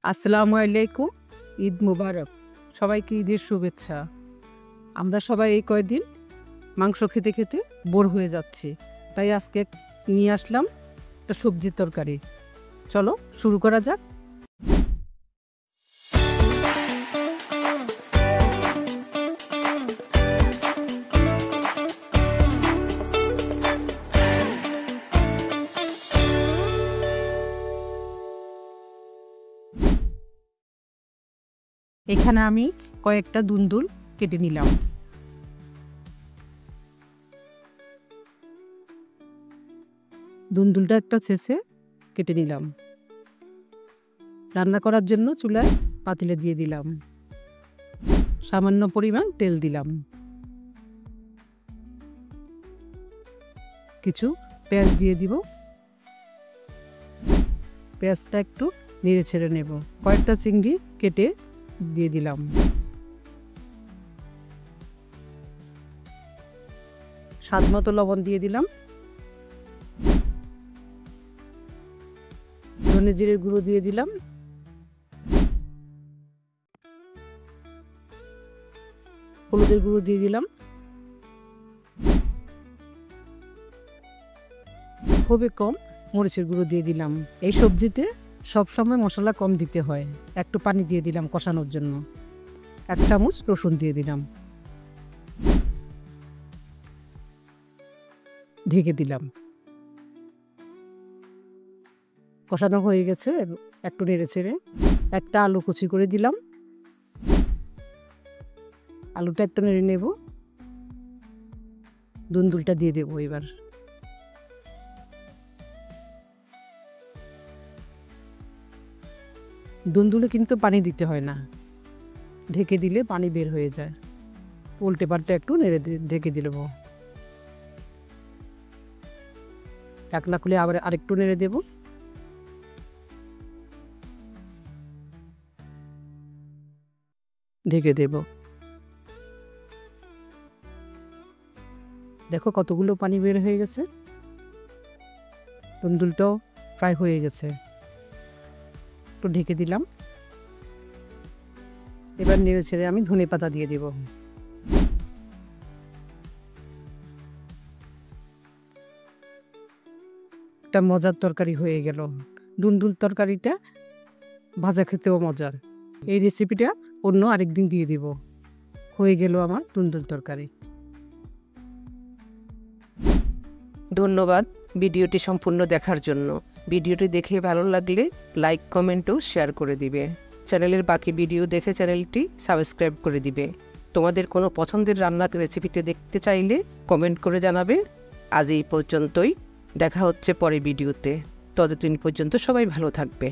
আসসালামু আলাইকুম। ঈদ মুবারক। সবাইকে ঈদের শুভেচ্ছা। আমরা সবাই এই কয়দিন মাংস খেতে খেতে বোর হয়ে যাচ্ছি, তাই আজকে নিয়ে আসলাম একটা সবজির তরকারি। চলো শুরু করা যাক। এখানে আমি কয়েকটা দুন্দুল কেটে নিলাম। দুন্দুলটা একটা ছেঁচে কেটে নিলাম। রান্না করার জন্য চুলায় পাতিলে দিয়ে দিলাম। সামান্য পরিমাণ তেল দিলাম। কিছু পেঁয়াজ দিয়ে দিব। পেঁয়াজটা একটু নেড়ে ছেড়ে নেব। কয়েকটা চিংড়ি কেটে দিয়ে দিলাম। স্বাদ মতো লবণ দিয়ে দিলাম। ধনে জিরের গুঁড়ো দিয়ে দিলাম। হলুদের গুঁড়ো দিয়ে দিলাম। খুবই কম মরিচের গুঁড়ো দিয়ে দিলাম। এই সবজিতে সবসময় মশলা কম দিতে হয়। একটু পানি দিয়ে দিলাম কষানোর জন্য। 1 চামচ রসুন দিয়ে দিলাম। ঢেকে দিলাম। কষানো হয়ে গেছে, একটু নেড়ে ছেড়ে একটা আলু কুচি করে দিলাম। আলুটা একটু নেড়ে নেব। দুন্দুলটা দিয়ে দেবো এবার। দুন্দুলে কিন্তু পানি দিতে হয় না, ঢেকে দিলে পানি বের হয়ে যায়। উল্টে পাল্টে একটু নেড়ে ঢেকে দিলেব। ঢাকনা খুলে আবার আরেকটু নেড়ে দেব। ঢেকে দেব। দেখো কতগুলো পানি বের হয়ে গেছে। দুন্দুলটাও ফ্রাই হয়ে গেছে। একটু ঢেকে দিলাম। এবার নেড়ে ছেড়ে আমি ধনেপাতা দিয়ে দেব। একটা মজার তরকারি হয়ে গেল। দুন্দুল তরকারিটা ভাজা খেতেও মজার। এই রেসিপিটা অন্য আরেকদিন দিয়ে দিব। হয়ে গেল আমার দুন্দুল তরকারি। ধন্যবাদ ভিডিওটি সম্পূর্ণ দেখার জন্য। ভিডিওটি দেখে ভালো লাগলে লাইক, কমেন্ট ও শেয়ার করে দিবে। চ্যানেলের বাকি ভিডিও দেখে চ্যানেলটি সাবস্ক্রাইব করে দিবে। তোমাদের কোনো পছন্দের রান্নার রেসিপিতে দেখতে চাইলে কমেন্ট করে জানাবে। আজ এই পর্যন্তই। দেখা হচ্ছে পরে ভিডিওতে। ততদিন পর্যন্ত সবাই ভালো থাকবে।